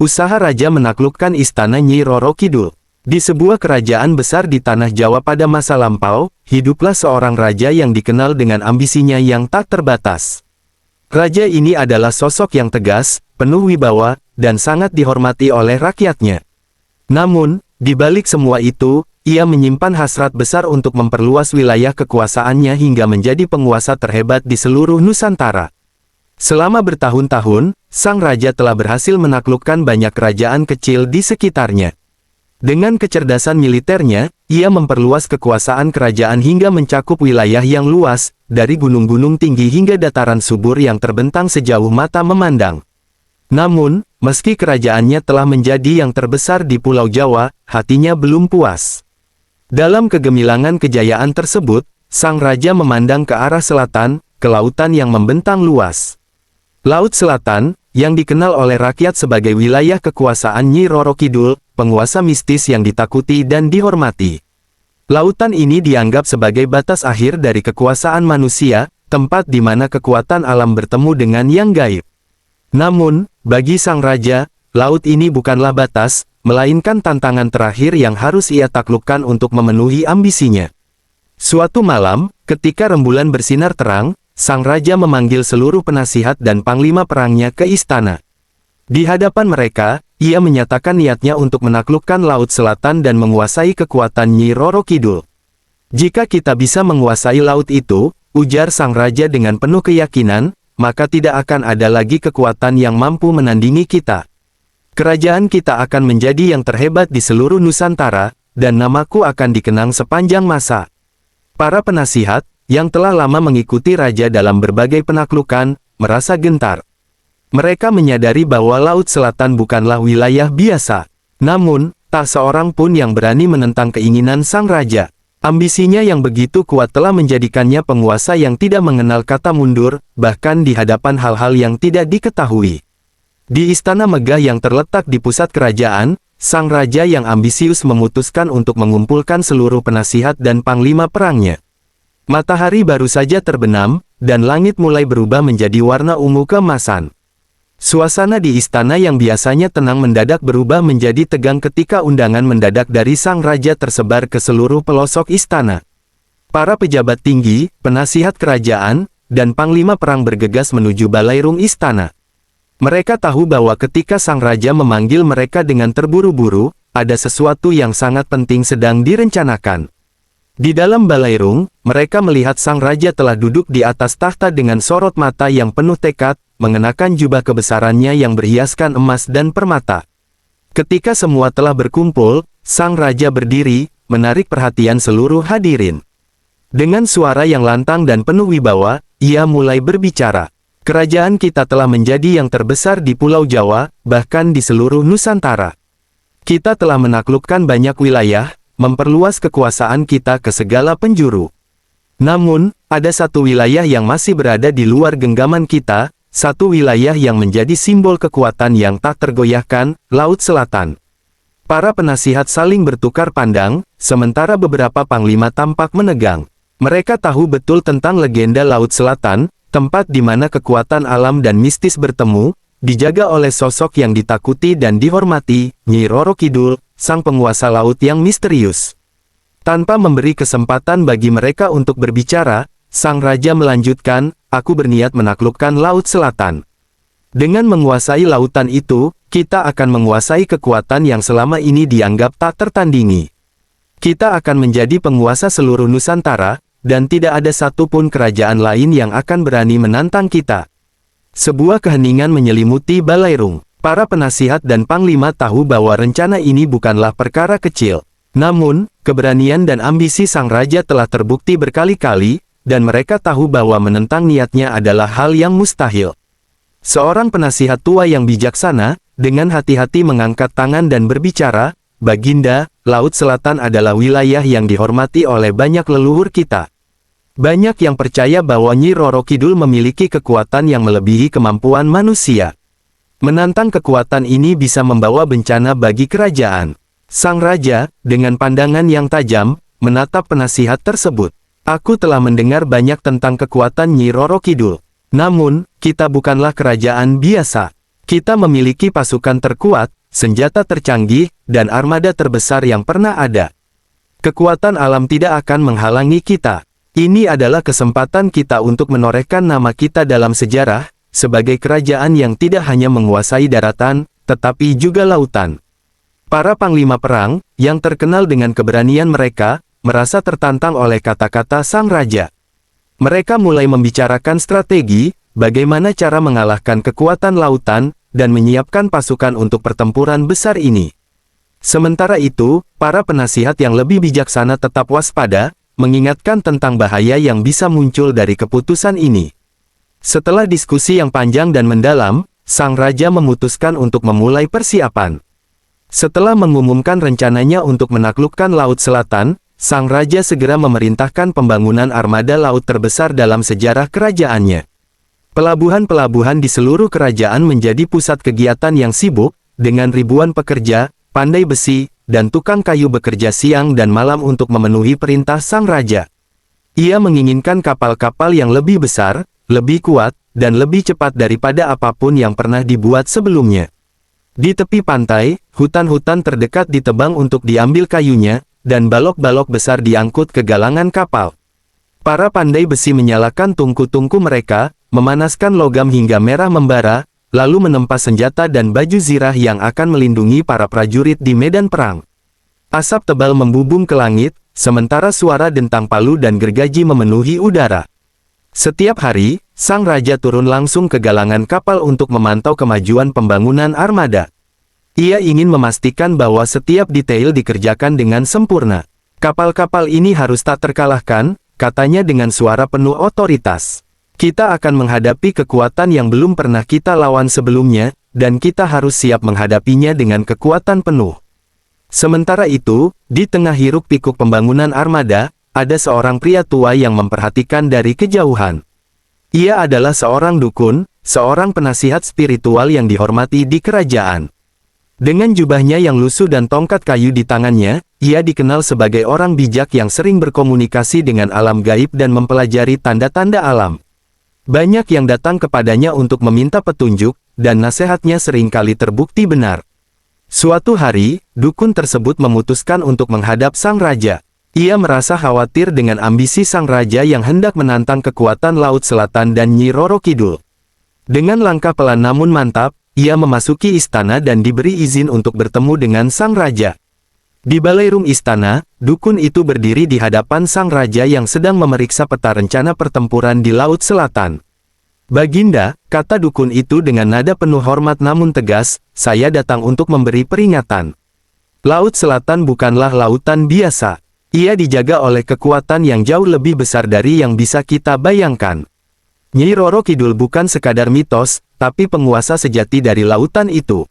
Usaha raja menaklukkan istana Nyi Roro Kidul. Di sebuah kerajaan besar di tanah Jawa pada masa lampau, hiduplah seorang raja yang dikenal dengan ambisinya yang tak terbatas. Raja ini adalah sosok yang tegas, penuh wibawa, dan sangat dihormati oleh rakyatnya. Namun, di balik semua itu, ia menyimpan hasrat besar untuk memperluas wilayah kekuasaannya hingga menjadi penguasa terhebat di seluruh Nusantara. Selama bertahun-tahun, sang raja telah berhasil menaklukkan banyak kerajaan kecil di sekitarnya. Dengan kecerdasan militernya, ia memperluas kekuasaan kerajaan hingga mencakup wilayah yang luas, dari gunung-gunung tinggi hingga dataran subur yang terbentang sejauh mata memandang. Namun, meski kerajaannya telah menjadi yang terbesar di Pulau Jawa, hatinya belum puas. Dalam kegemilangan kejayaan tersebut, sang raja memandang ke arah selatan, ke lautan yang membentang luas. Laut Selatan, yang dikenal oleh rakyat sebagai wilayah kekuasaan Nyi Roro Kidul, penguasa mistis yang ditakuti dan dihormati. Lautan ini dianggap sebagai batas akhir dari kekuasaan manusia, tempat di mana kekuatan alam bertemu dengan yang gaib. Namun, bagi sang raja, laut ini bukanlah batas, melainkan tantangan terakhir yang harus ia taklukkan untuk memenuhi ambisinya. Suatu malam, ketika rembulan bersinar terang, sang raja memanggil seluruh penasihat dan panglima perangnya ke istana. Di hadapan mereka, ia menyatakan niatnya untuk menaklukkan Laut Selatan dan menguasai kekuatan Nyi Roro Kidul. Jika kita bisa menguasai laut itu, ujar sang raja dengan penuh keyakinan, maka tidak akan ada lagi kekuatan yang mampu menandingi kita. Kerajaan kita akan menjadi yang terhebat di seluruh Nusantara, dan namaku akan dikenang sepanjang masa. Para penasihat, yang telah lama mengikuti raja dalam berbagai penaklukan, merasa gentar. Mereka menyadari bahwa Laut Selatan bukanlah wilayah biasa. Namun, tak seorang pun yang berani menentang keinginan sang raja. Ambisinya yang begitu kuat telah menjadikannya penguasa yang tidak mengenal kata mundur, bahkan di hadapan hal-hal yang tidak diketahui. Di istana megah yang terletak di pusat kerajaan, sang raja yang ambisius memutuskan untuk mengumpulkan seluruh penasihat dan panglima perangnya. Matahari baru saja terbenam, dan langit mulai berubah menjadi warna ungu keemasan. Suasana di istana yang biasanya tenang mendadak berubah menjadi tegang ketika undangan mendadak dari sang raja tersebar ke seluruh pelosok istana. Para pejabat tinggi, penasihat kerajaan, dan panglima perang bergegas menuju balairung istana. Mereka tahu bahwa ketika sang raja memanggil mereka dengan terburu-buru, ada sesuatu yang sangat penting sedang direncanakan. Di dalam balairung, mereka melihat sang raja telah duduk di atas tahta dengan sorot mata yang penuh tekad, mengenakan jubah kebesarannya yang berhiaskan emas dan permata. Ketika semua telah berkumpul, sang raja berdiri, menarik perhatian seluruh hadirin. Dengan suara yang lantang dan penuh wibawa, ia mulai berbicara. Kerajaan kita telah menjadi yang terbesar di Pulau Jawa, bahkan di seluruh Nusantara. Kita telah menaklukkan banyak wilayah, memperluas kekuasaan kita ke segala penjuru. Namun, ada satu wilayah yang masih berada di luar genggaman kita, satu wilayah yang menjadi simbol kekuatan yang tak tergoyahkan, Laut Selatan. Para penasihat saling bertukar pandang, sementara beberapa panglima tampak menegang. Mereka tahu betul tentang legenda Laut Selatan, tempat di mana kekuatan alam dan mistis bertemu, dijaga oleh sosok yang ditakuti dan dihormati, Nyi Roro Kidul, sang penguasa laut yang misterius. Tanpa memberi kesempatan bagi mereka untuk berbicara, sang raja melanjutkan, aku berniat menaklukkan Laut Selatan. Dengan menguasai lautan itu, kita akan menguasai kekuatan yang selama ini dianggap tak tertandingi. Kita akan menjadi penguasa seluruh Nusantara, dan tidak ada satupun kerajaan lain yang akan berani menantang kita. Sebuah keheningan menyelimuti balairung. Para penasihat dan panglima tahu bahwa rencana ini bukanlah perkara kecil. Namun, keberanian dan ambisi sang raja telah terbukti berkali-kali, dan mereka tahu bahwa menentang niatnya adalah hal yang mustahil. Seorang penasihat tua yang bijaksana, dengan hati-hati mengangkat tangan dan berbicara, Baginda, Laut Selatan adalah wilayah yang dihormati oleh banyak leluhur kita. Banyak yang percaya bahwa Nyi Roro Kidul memiliki kekuatan yang melebihi kemampuan manusia. Menantang kekuatan ini bisa membawa bencana bagi kerajaan. Sang raja, dengan pandangan yang tajam, menatap penasihat tersebut. Aku telah mendengar banyak tentang kekuatan Nyi Roro Kidul. Namun, kita bukanlah kerajaan biasa. Kita memiliki pasukan terkuat, senjata tercanggih, dan armada terbesar yang pernah ada. Kekuatan alam tidak akan menghalangi kita. Ini adalah kesempatan kita untuk menorehkan nama kita dalam sejarah, sebagai kerajaan yang tidak hanya menguasai daratan, tetapi juga lautan. Para panglima perang, yang terkenal dengan keberanian mereka, merasa tertantang oleh kata-kata sang raja. Mereka mulai membicarakan strategi, bagaimana cara mengalahkan kekuatan lautan, dan menyiapkan pasukan untuk pertempuran besar ini. Sementara itu, para penasihat yang lebih bijaksana tetap waspada, mengingatkan tentang bahaya yang bisa muncul dari keputusan ini. Setelah diskusi yang panjang dan mendalam, sang raja memutuskan untuk memulai persiapan. Setelah mengumumkan rencananya untuk menaklukkan Laut Selatan, sang raja segera memerintahkan pembangunan armada laut terbesar dalam sejarah kerajaannya. Pelabuhan-pelabuhan di seluruh kerajaan menjadi pusat kegiatan yang sibuk, dengan ribuan pekerja, pandai besi, dan tukang kayu bekerja siang dan malam untuk memenuhi perintah sang raja. Ia menginginkan kapal-kapal yang lebih besar, lebih kuat, dan lebih cepat daripada apapun yang pernah dibuat sebelumnya. Di tepi pantai, hutan-hutan terdekat ditebang untuk diambil kayunya, dan balok-balok besar diangkut ke galangan kapal. Para pandai besi menyalakan tungku-tungku mereka, memanaskan logam hingga merah membara, lalu menempa senjata dan baju zirah yang akan melindungi para prajurit di medan perang. Asap tebal membubung ke langit, sementara suara dentang palu dan gergaji memenuhi udara. Setiap hari, sang raja turun langsung ke galangan kapal untuk memantau kemajuan pembangunan armada. Ia ingin memastikan bahwa setiap detail dikerjakan dengan sempurna. Kapal-kapal ini harus tak terkalahkan, katanya dengan suara penuh otoritas. Kita akan menghadapi kekuatan yang belum pernah kita lawan sebelumnya, dan kita harus siap menghadapinya dengan kekuatan penuh. Sementara itu, di tengah hiruk-pikuk pembangunan armada, ada seorang pria tua yang memperhatikan dari kejauhan. Ia adalah seorang dukun, seorang penasihat spiritual yang dihormati di kerajaan. Dengan jubahnya yang lusuh dan tongkat kayu di tangannya, ia dikenal sebagai orang bijak yang sering berkomunikasi dengan alam gaib dan mempelajari tanda-tanda alam. Banyak yang datang kepadanya untuk meminta petunjuk, dan nasihatnya seringkali terbukti benar. Suatu hari, dukun tersebut memutuskan untuk menghadap sang raja. Ia merasa khawatir dengan ambisi sang raja yang hendak menantang kekuatan Laut Selatan dan Nyi Roro Kidul. Dengan langkah pelan namun mantap, ia memasuki istana dan diberi izin untuk bertemu dengan sang raja. Di balairung istana, dukun itu berdiri di hadapan sang raja yang sedang memeriksa peta rencana pertempuran di Laut Selatan. Baginda, kata dukun itu dengan nada penuh hormat namun tegas, saya datang untuk memberi peringatan. Laut Selatan bukanlah lautan biasa. Ia dijaga oleh kekuatan yang jauh lebih besar dari yang bisa kita bayangkan. Nyi Roro Kidul bukan sekadar mitos, tapi penguasa sejati dari lautan itu.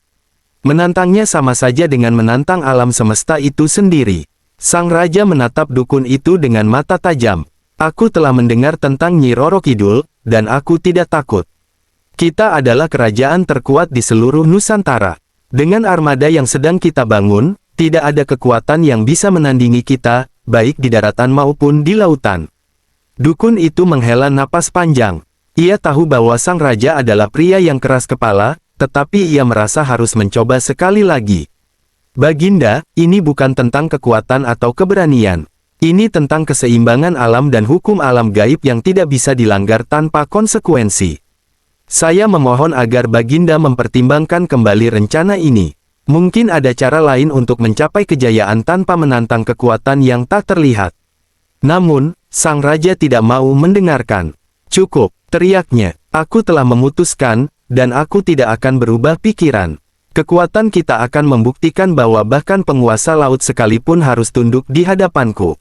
Menantangnya sama saja dengan menantang alam semesta itu sendiri. Sang raja menatap dukun itu dengan mata tajam. Aku telah mendengar tentang Nyi Roro Kidul, dan aku tidak takut. Kita adalah kerajaan terkuat di seluruh Nusantara. Dengan armada yang sedang kita bangun, tidak ada kekuatan yang bisa menandingi kita, baik di daratan maupun di lautan. Dukun itu menghela napas panjang. Ia tahu bahwa sang raja adalah pria yang keras kepala, tetapi ia merasa harus mencoba sekali lagi. Baginda, ini bukan tentang kekuatan atau keberanian. Ini tentang keseimbangan alam dan hukum alam gaib yang tidak bisa dilanggar tanpa konsekuensi. Saya memohon agar Baginda mempertimbangkan kembali rencana ini. Mungkin ada cara lain untuk mencapai kejayaan tanpa menantang kekuatan yang tak terlihat. Namun, sang raja tidak mau mendengarkan. Cukup, teriaknya. Aku telah memutuskan, dan aku tidak akan berubah pikiran. Kekuatan kita akan membuktikan bahwa bahkan penguasa laut sekalipun harus tunduk di hadapanku.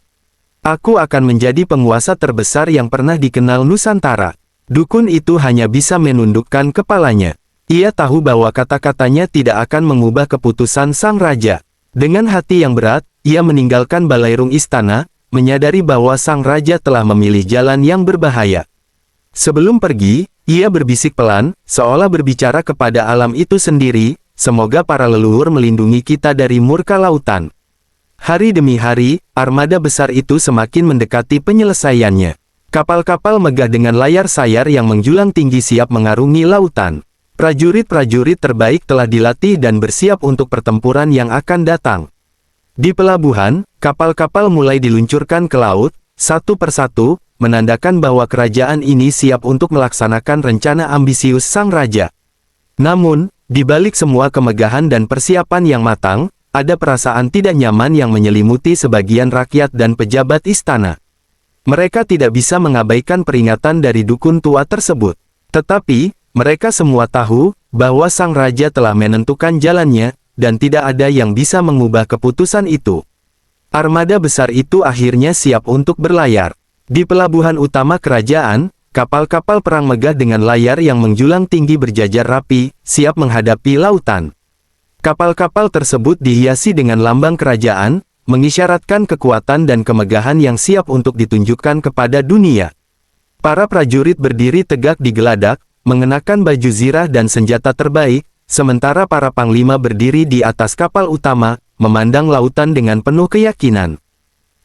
Aku akan menjadi penguasa terbesar yang pernah dikenal Nusantara. Dukun itu hanya bisa menundukkan kepalanya. Ia tahu bahwa kata-katanya tidak akan mengubah keputusan sang raja. Dengan hati yang berat, ia meninggalkan balairung istana, menyadari bahwa sang raja telah memilih jalan yang berbahaya. Sebelum pergi, ia berbisik pelan, seolah berbicara kepada alam itu sendiri, semoga para leluhur melindungi kita dari murka lautan. Hari demi hari, armada besar itu semakin mendekati penyelesaiannya. Kapal-kapal megah dengan layar sayar yang menjulang tinggi siap mengarungi lautan. Prajurit-prajurit terbaik telah dilatih dan bersiap untuk pertempuran yang akan datang. Di pelabuhan, kapal-kapal mulai diluncurkan ke laut, satu persatu, menandakan bahwa kerajaan ini siap untuk melaksanakan rencana ambisius sang raja. Namun, di balik semua kemegahan dan persiapan yang matang, ada perasaan tidak nyaman yang menyelimuti sebagian rakyat dan pejabat istana. Mereka tidak bisa mengabaikan peringatan dari dukun tua tersebut. Tetapi, mereka semua tahu bahwa sang raja telah menentukan jalannya, dan tidak ada yang bisa mengubah keputusan itu. Armada besar itu akhirnya siap untuk berlayar. Di pelabuhan utama kerajaan, kapal-kapal perang megah dengan layar yang menjulang tinggi berjajar rapi, siap menghadapi lautan. Kapal-kapal tersebut dihiasi dengan lambang kerajaan, mengisyaratkan kekuatan dan kemegahan yang siap untuk ditunjukkan kepada dunia. Para prajurit berdiri tegak di geladak, mengenakan baju zirah dan senjata terbaik, sementara para panglima berdiri di atas kapal utama, memandang lautan dengan penuh keyakinan.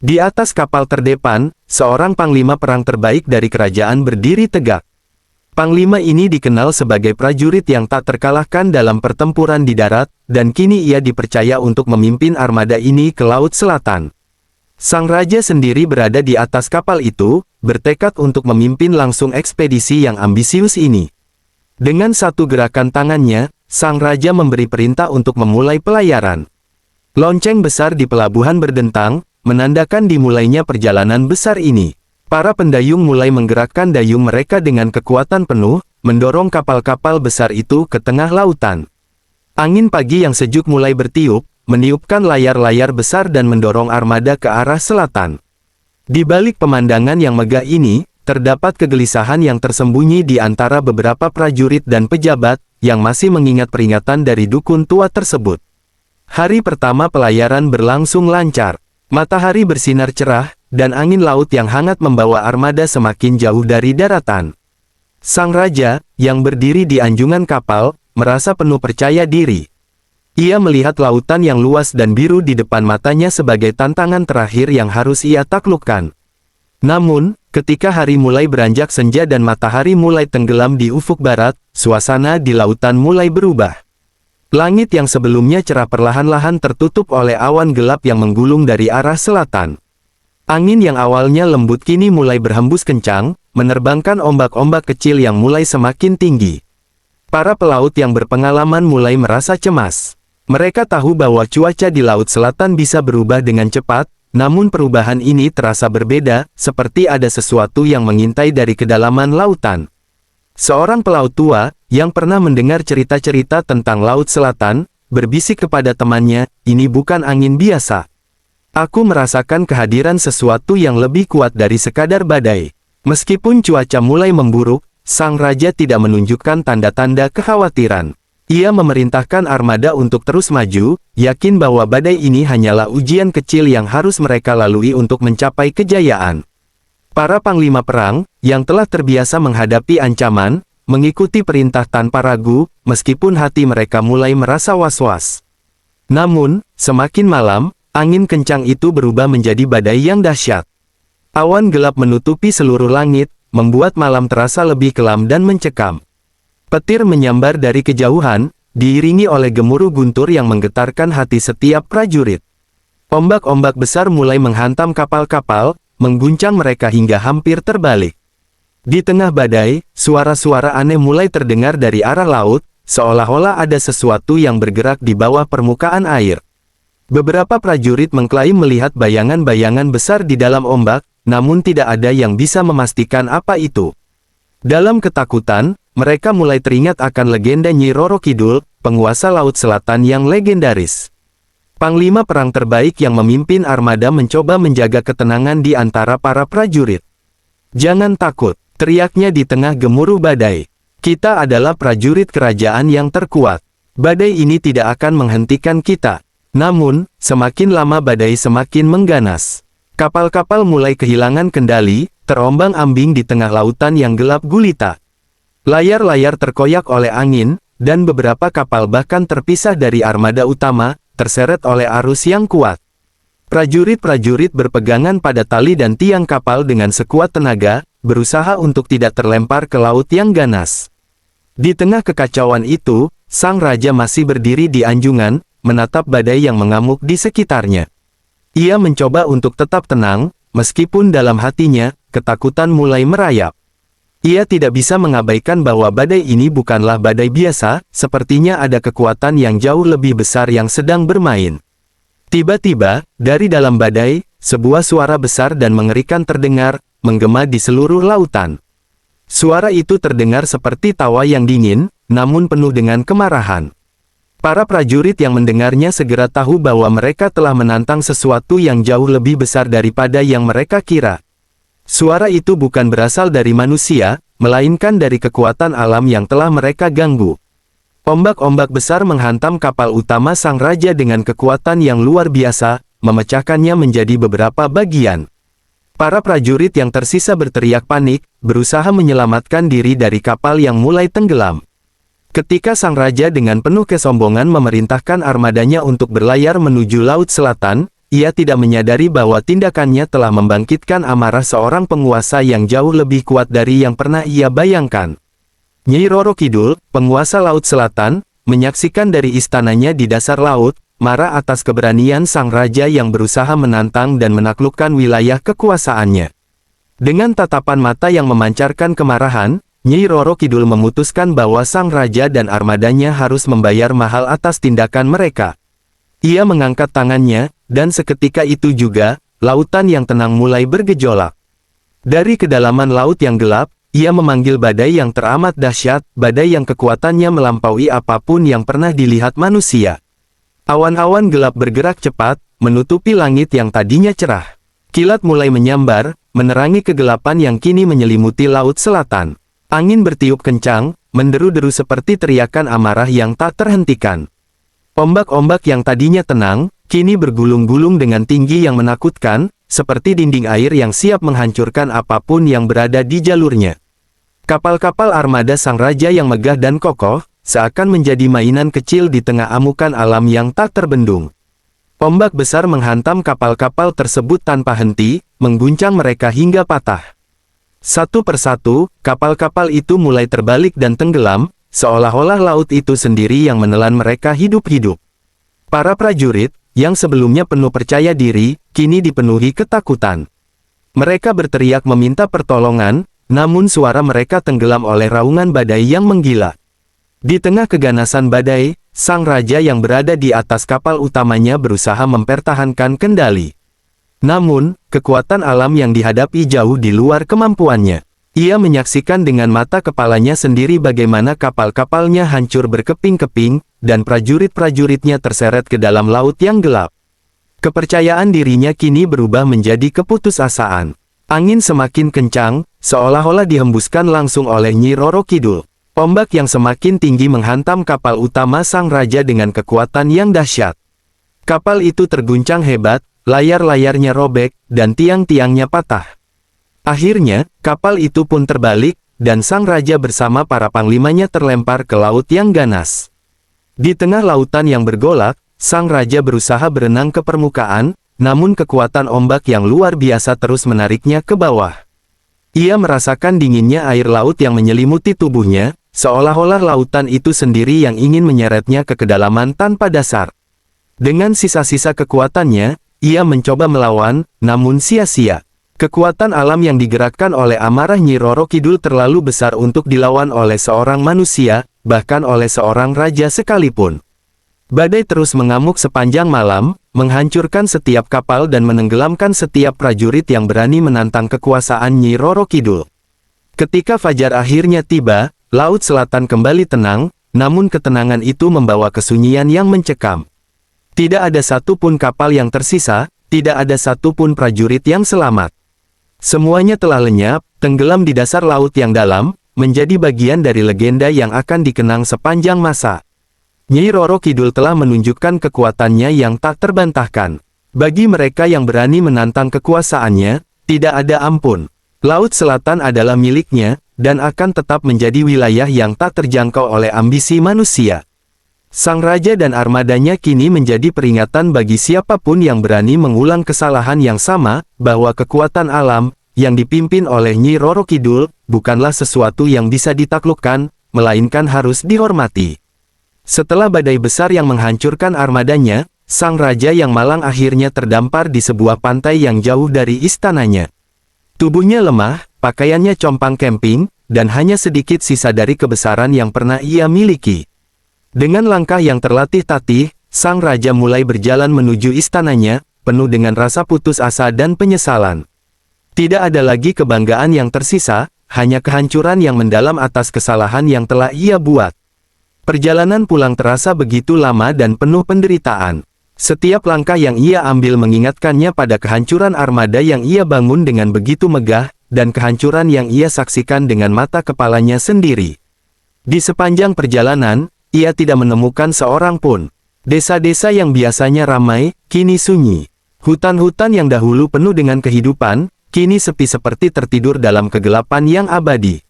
Di atas kapal terdepan, seorang panglima perang terbaik dari kerajaan berdiri tegak. Panglima ini dikenal sebagai prajurit yang tak terkalahkan dalam pertempuran di darat, dan kini ia dipercaya untuk memimpin armada ini ke Laut Selatan. Sang raja sendiri berada di atas kapal itu, bertekad untuk memimpin langsung ekspedisi yang ambisius ini. Dengan satu gerakan tangannya, sang raja memberi perintah untuk memulai pelayaran. Lonceng besar di pelabuhan berdentang, menandakan dimulainya perjalanan besar ini. Para pendayung mulai menggerakkan dayung mereka dengan kekuatan penuh, mendorong kapal-kapal besar itu ke tengah lautan. Angin pagi yang sejuk mulai bertiup, meniupkan layar-layar besar dan mendorong armada ke arah selatan. Di balik pemandangan yang megah ini, terdapat kegelisahan yang tersembunyi di antara beberapa prajurit dan pejabat, yang masih mengingat peringatan dari dukun tua tersebut. Hari pertama pelayaran berlangsung lancar. Matahari bersinar cerah, dan angin laut yang hangat membawa armada semakin jauh dari daratan. Sang raja, yang berdiri di anjungan kapal, merasa penuh percaya diri. Ia melihat lautan yang luas dan biru di depan matanya sebagai tantangan terakhir yang harus ia taklukkan. Namun, ketika hari mulai beranjak senja dan matahari mulai tenggelam di ufuk barat, suasana di lautan mulai berubah. Langit yang sebelumnya cerah perlahan-lahan tertutup oleh awan gelap yang menggulung dari arah selatan. Angin yang awalnya lembut kini mulai berhembus kencang, menerbangkan ombak-ombak kecil yang mulai semakin tinggi. Para pelaut yang berpengalaman mulai merasa cemas. Mereka tahu bahwa cuaca di Laut Selatan bisa berubah dengan cepat, namun perubahan ini terasa berbeda, seperti ada sesuatu yang mengintai dari kedalaman lautan. Seorang pelaut tua, yang pernah mendengar cerita-cerita tentang Laut Selatan, berbisik kepada temannya, "Ini bukan angin biasa. Aku merasakan kehadiran sesuatu yang lebih kuat dari sekadar badai." Meskipun cuaca mulai memburuk, sang raja tidak menunjukkan tanda-tanda kekhawatiran. Ia memerintahkan armada untuk terus maju, yakin bahwa badai ini hanyalah ujian kecil yang harus mereka lalui untuk mencapai kejayaan. Para panglima perang, yang telah terbiasa menghadapi ancaman, mengikuti perintah tanpa ragu, meskipun hati mereka mulai merasa was-was. Namun, semakin malam, angin kencang itu berubah menjadi badai yang dahsyat. Awan gelap menutupi seluruh langit, membuat malam terasa lebih kelam dan mencekam. Petir menyambar dari kejauhan, diiringi oleh gemuruh guntur yang menggetarkan hati setiap prajurit. Ombak-ombak besar mulai menghantam kapal-kapal, mengguncang mereka hingga hampir terbalik. Di tengah badai, suara-suara aneh mulai terdengar dari arah laut, seolah-olah ada sesuatu yang bergerak di bawah permukaan air. Beberapa prajurit mengklaim melihat bayangan-bayangan besar di dalam ombak, namun tidak ada yang bisa memastikan apa itu. Dalam ketakutan, mereka mulai teringat akan legenda Nyi Roro Kidul, penguasa Laut Selatan yang legendaris. Panglima perang terbaik yang memimpin armada mencoba menjaga ketenangan di antara para prajurit. "Jangan takut," teriaknya di tengah gemuruh badai. "Kita adalah prajurit kerajaan yang terkuat. Badai ini tidak akan menghentikan kita." Namun, semakin lama badai semakin mengganas. Kapal-kapal mulai kehilangan kendali, terombang-ambing di tengah lautan yang gelap gulita. Layar-layar terkoyak oleh angin, dan beberapa kapal bahkan terpisah dari armada utama, terseret oleh arus yang kuat. Prajurit-prajurit berpegangan pada tali dan tiang kapal dengan sekuat tenaga, berusaha untuk tidak terlempar ke laut yang ganas. Di tengah kekacauan itu, sang raja masih berdiri di anjungan, menatap badai yang mengamuk di sekitarnya. Ia mencoba untuk tetap tenang, meskipun dalam hatinya, ketakutan mulai merayap. Ia tidak bisa mengabaikan bahwa badai ini bukanlah badai biasa, sepertinya ada kekuatan yang jauh lebih besar yang sedang bermain. Tiba-tiba, dari dalam badai, sebuah suara besar dan mengerikan terdengar, menggema di seluruh lautan. Suara itu terdengar seperti tawa yang dingin, namun penuh dengan kemarahan. Para prajurit yang mendengarnya segera tahu bahwa mereka telah menantang sesuatu yang jauh lebih besar daripada yang mereka kira. Suara itu bukan berasal dari manusia, melainkan dari kekuatan alam yang telah mereka ganggu. Ombak-ombak besar menghantam kapal utama sang raja dengan kekuatan yang luar biasa, memecahkannya menjadi beberapa bagian. Para prajurit yang tersisa berteriak panik, berusaha menyelamatkan diri dari kapal yang mulai tenggelam. Ketika sang raja dengan penuh kesombongan memerintahkan armadanya untuk berlayar menuju Laut Selatan, ia tidak menyadari bahwa tindakannya telah membangkitkan amarah seorang penguasa yang jauh lebih kuat dari yang pernah ia bayangkan. Nyai Roro Kidul, penguasa Laut Selatan, menyaksikan dari istananya di dasar laut, marah atas keberanian sang raja yang berusaha menantang dan menaklukkan wilayah kekuasaannya. Dengan tatapan mata yang memancarkan kemarahan, Nyai Roro Kidul memutuskan bahwa sang raja dan armadanya harus membayar mahal atas tindakan mereka. Ia mengangkat tangannya, dan seketika itu juga, lautan yang tenang mulai bergejolak. Dari kedalaman laut yang gelap, ia memanggil badai yang teramat dahsyat, badai yang kekuatannya melampaui apapun yang pernah dilihat manusia. Awan-awan gelap bergerak cepat, menutupi langit yang tadinya cerah. Kilat mulai menyambar, menerangi kegelapan yang kini menyelimuti Laut Selatan. Angin bertiup kencang, menderu-deru seperti teriakan amarah yang tak terhentikan. Ombak-ombak yang tadinya tenang, kini bergulung-gulung dengan tinggi yang menakutkan, seperti dinding air yang siap menghancurkan apapun yang berada di jalurnya. Kapal-kapal armada sang raja yang megah dan kokoh, seakan menjadi mainan kecil di tengah amukan alam yang tak terbendung. Ombak besar menghantam kapal-kapal tersebut tanpa henti, mengguncang mereka hingga patah. Satu persatu, kapal-kapal itu mulai terbalik dan tenggelam, seolah-olah laut itu sendiri yang menelan mereka hidup-hidup. Para prajurit, yang sebelumnya penuh percaya diri, kini dipenuhi ketakutan. Mereka berteriak meminta pertolongan, namun suara mereka tenggelam oleh raungan badai yang menggila. Di tengah keganasan badai, sang raja yang berada di atas kapal utamanya berusaha mempertahankan kendali. Namun, kekuatan alam yang dihadapi jauh di luar kemampuannya. Ia menyaksikan dengan mata kepalanya sendiri bagaimana kapal-kapalnya hancur berkeping-keping, dan prajurit-prajuritnya terseret ke dalam laut yang gelap. Kepercayaan dirinya kini berubah menjadi keputusasaan. Angin semakin kencang, seolah-olah dihembuskan langsung oleh Nyi Roro Kidul. Ombak yang semakin tinggi menghantam kapal utama sang raja dengan kekuatan yang dahsyat. Kapal itu terguncang hebat, layar-layarnya robek, dan tiang-tiangnya patah. Akhirnya, kapal itu pun terbalik, dan sang raja bersama para panglimanya terlempar ke laut yang ganas. Di tengah lautan yang bergolak, sang raja berusaha berenang ke permukaan, namun kekuatan ombak yang luar biasa terus menariknya ke bawah. Ia merasakan dinginnya air laut yang menyelimuti tubuhnya, seolah-olah lautan itu sendiri yang ingin menyeretnya ke kedalaman tanpa dasar. Dengan sisa-sisa kekuatannya, ia mencoba melawan, namun sia-sia. Kekuatan alam yang digerakkan oleh amarah Nyi Roro Kidul terlalu besar untuk dilawan oleh seorang manusia, bahkan oleh seorang raja sekalipun. Badai terus mengamuk sepanjang malam, menghancurkan setiap kapal dan menenggelamkan setiap prajurit yang berani menantang kekuasaan Nyi Roro Kidul. Ketika fajar akhirnya tiba, Laut Selatan kembali tenang, namun ketenangan itu membawa kesunyian yang mencekam. Tidak ada satupun kapal yang tersisa, tidak ada satupun prajurit yang selamat. Semuanya telah lenyap, tenggelam di dasar laut yang dalam, menjadi bagian dari legenda yang akan dikenang sepanjang masa. Nyi Roro Kidul telah menunjukkan kekuatannya yang tak terbantahkan. Bagi mereka yang berani menantang kekuasaannya, tidak ada ampun. Laut Selatan adalah miliknya, dan akan tetap menjadi wilayah yang tak terjangkau oleh ambisi manusia. Sang raja dan armadanya kini menjadi peringatan bagi siapapun yang berani mengulang kesalahan yang sama, bahwa kekuatan alam, yang dipimpin oleh Nyi Roro Kidul, bukanlah sesuatu yang bisa ditaklukkan, melainkan harus dihormati. Setelah badai besar yang menghancurkan armadanya, sang raja yang malang akhirnya terdampar di sebuah pantai yang jauh dari istananya. Tubuhnya lemah, pakaiannya compang camping, dan hanya sedikit sisa dari kebesaran yang pernah ia miliki. Dengan langkah yang terlatih-tatih, sang raja mulai berjalan menuju istananya, penuh dengan rasa putus asa dan penyesalan. Tidak ada lagi kebanggaan yang tersisa, hanya kehancuran yang mendalam atas kesalahan yang telah ia buat. Perjalanan pulang terasa begitu lama dan penuh penderitaan. Setiap langkah yang ia ambil mengingatkannya pada kehancuran armada yang ia bangun dengan begitu megah, dan kehancuran yang ia saksikan dengan mata kepalanya sendiri. Di sepanjang perjalanan, ia tidak menemukan seorang pun. Desa-desa yang biasanya ramai, kini sunyi. Hutan-hutan yang dahulu penuh dengan kehidupan, kini sepi seperti tertidur dalam kegelapan yang abadi.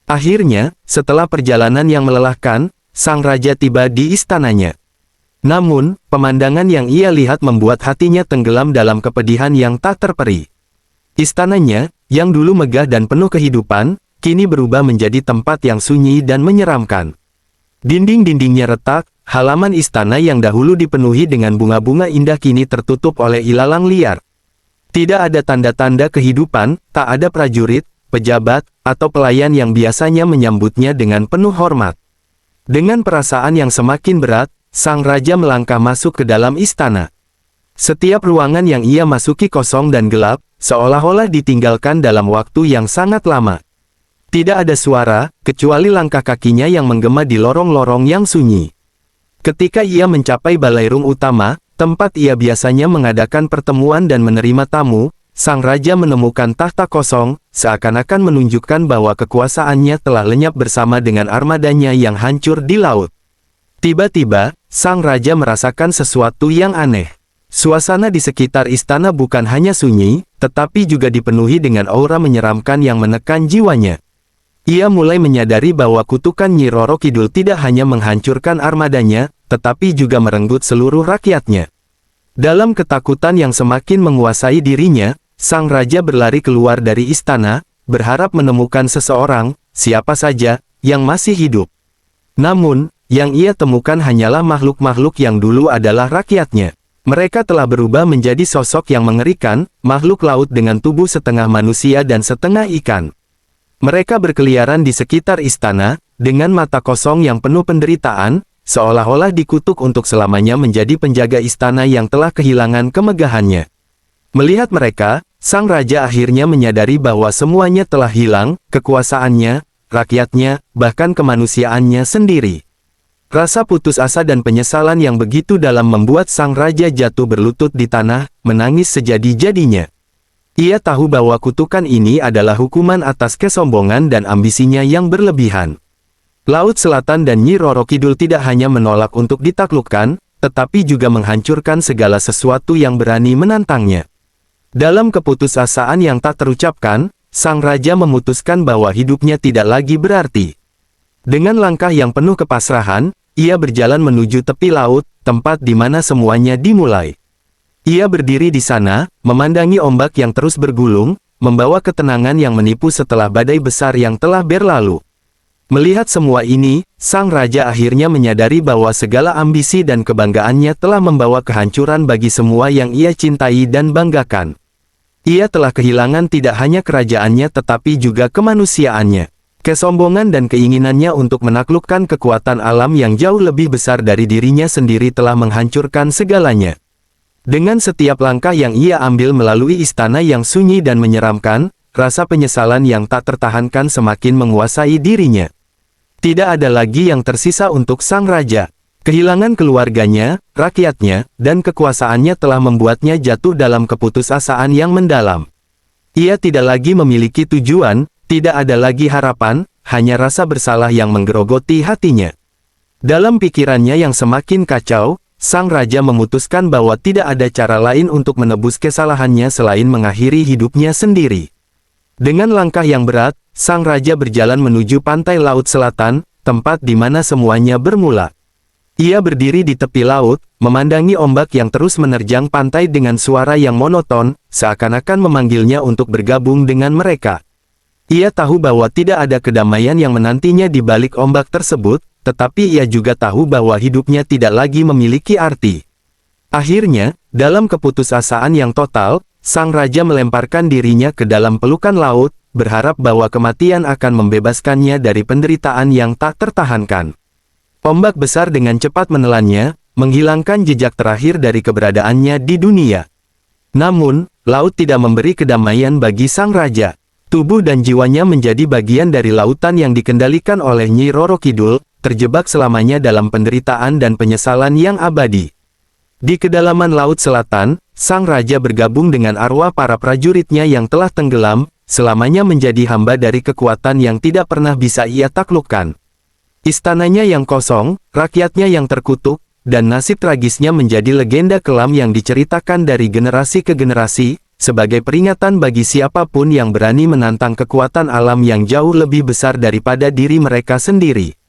Akhirnya, setelah perjalanan yang melelahkan, sang raja tiba di istananya. Namun, pemandangan yang ia lihat membuat hatinya tenggelam dalam kepedihan yang tak terperi. Istananya, yang dulu megah dan penuh kehidupan, kini berubah menjadi tempat yang sunyi dan menyeramkan. Dinding-dindingnya retak, halaman istana yang dahulu dipenuhi dengan bunga-bunga indah kini tertutup oleh ilalang liar. Tidak ada tanda-tanda kehidupan, tak ada prajurit, pejabat, atau pelayan yang biasanya menyambutnya dengan penuh hormat. Dengan perasaan yang semakin berat, sang raja melangkah masuk ke dalam istana. Setiap ruangan yang ia masuki kosong dan gelap, seolah-olah ditinggalkan dalam waktu yang sangat lama. Tidak ada suara, kecuali langkah kakinya yang menggema di lorong-lorong yang sunyi. Ketika ia mencapai balairung utama, tempat ia biasanya mengadakan pertemuan dan menerima tamu, sang raja menemukan tahta kosong, seakan-akan menunjukkan bahwa kekuasaannya telah lenyap bersama dengan armadanya yang hancur di laut. Tiba-tiba, sang raja merasakan sesuatu yang aneh. Suasana di sekitar istana bukan hanya sunyi, tetapi juga dipenuhi dengan aura menyeramkan yang menekan jiwanya. Ia mulai menyadari bahwa kutukan Nyi Roro Kidul tidak hanya menghancurkan armadanya, tetapi juga merenggut seluruh rakyatnya. Dalam ketakutan yang semakin menguasai dirinya, sang raja berlari keluar dari istana, berharap menemukan seseorang, siapa saja, yang masih hidup. Namun, yang ia temukan hanyalah makhluk-makhluk yang dulu adalah rakyatnya. Mereka telah berubah menjadi sosok yang mengerikan, makhluk laut dengan tubuh setengah manusia dan setengah ikan. Mereka berkeliaran di sekitar istana, dengan mata kosong yang penuh penderitaan, seolah-olah dikutuk untuk selamanya menjadi penjaga istana yang telah kehilangan kemegahannya. Melihat mereka, sang raja akhirnya menyadari bahwa semuanya telah hilang, kekuasaannya, rakyatnya, bahkan kemanusiaannya sendiri. Rasa putus asa dan penyesalan yang begitu dalam membuat sang raja jatuh berlutut di tanah, menangis sejadi-jadinya. Ia tahu bahwa kutukan ini adalah hukuman atas kesombongan dan ambisinya yang berlebihan. Laut Selatan dan Nyi Roro Kidul tidak hanya menolak untuk ditaklukkan, tetapi juga menghancurkan segala sesuatu yang berani menantangnya. Dalam keputusasaan yang tak terucapkan, sang raja memutuskan bahwa hidupnya tidak lagi berarti. Dengan langkah yang penuh kepasrahan, ia berjalan menuju tepi laut, tempat di mana semuanya dimulai. Ia berdiri di sana, memandangi ombak yang terus bergulung, membawa ketenangan yang menipu setelah badai besar yang telah berlalu. Melihat semua ini, sang raja akhirnya menyadari bahwa segala ambisi dan kebanggaannya telah membawa kehancuran bagi semua yang ia cintai dan banggakan. Ia telah kehilangan tidak hanya kerajaannya tetapi juga kemanusiaannya. Kesombongan dan keinginannya untuk menaklukkan kekuatan alam yang jauh lebih besar dari dirinya sendiri telah menghancurkan segalanya. Dengan setiap langkah yang ia ambil melalui istana yang sunyi dan menyeramkan, rasa penyesalan yang tak tertahankan semakin menguasai dirinya. Tidak ada lagi yang tersisa untuk sang raja. Kehilangan keluarganya, rakyatnya, dan kekuasaannya telah membuatnya jatuh dalam keputusasaan yang mendalam. Ia tidak lagi memiliki tujuan, tidak ada lagi harapan, hanya rasa bersalah yang menggerogoti hatinya. Dalam pikirannya yang semakin kacau, sang raja memutuskan bahwa tidak ada cara lain untuk menebus kesalahannya selain mengakhiri hidupnya sendiri. Dengan langkah yang berat, sang raja berjalan menuju pantai Laut Selatan, tempat di mana semuanya bermula. Ia berdiri di tepi laut, memandangi ombak yang terus menerjang pantai dengan suara yang monoton, seakan-akan memanggilnya untuk bergabung dengan mereka. Ia tahu bahwa tidak ada kedamaian yang menantinya di balik ombak tersebut, tetapi ia juga tahu bahwa hidupnya tidak lagi memiliki arti. Akhirnya, dalam keputusasaan yang total, sang raja melemparkan dirinya ke dalam pelukan laut, berharap bahwa kematian akan membebaskannya dari penderitaan yang tak tertahankan. Ombak besar dengan cepat menelannya, menghilangkan jejak terakhir dari keberadaannya di dunia. Namun, laut tidak memberi kedamaian bagi sang raja. Tubuh dan jiwanya menjadi bagian dari lautan yang dikendalikan oleh Nyi Roro Kidul, terjebak selamanya dalam penderitaan dan penyesalan yang abadi. Di kedalaman Laut Selatan, sang raja bergabung dengan arwah para prajuritnya yang telah tenggelam, selamanya menjadi hamba dari kekuatan yang tidak pernah bisa ia taklukkan. Istananya yang kosong, rakyatnya yang terkutuk, dan nasib tragisnya menjadi legenda kelam yang diceritakan dari generasi ke generasi, sebagai peringatan bagi siapapun yang berani menantang kekuatan alam yang jauh lebih besar daripada diri mereka sendiri.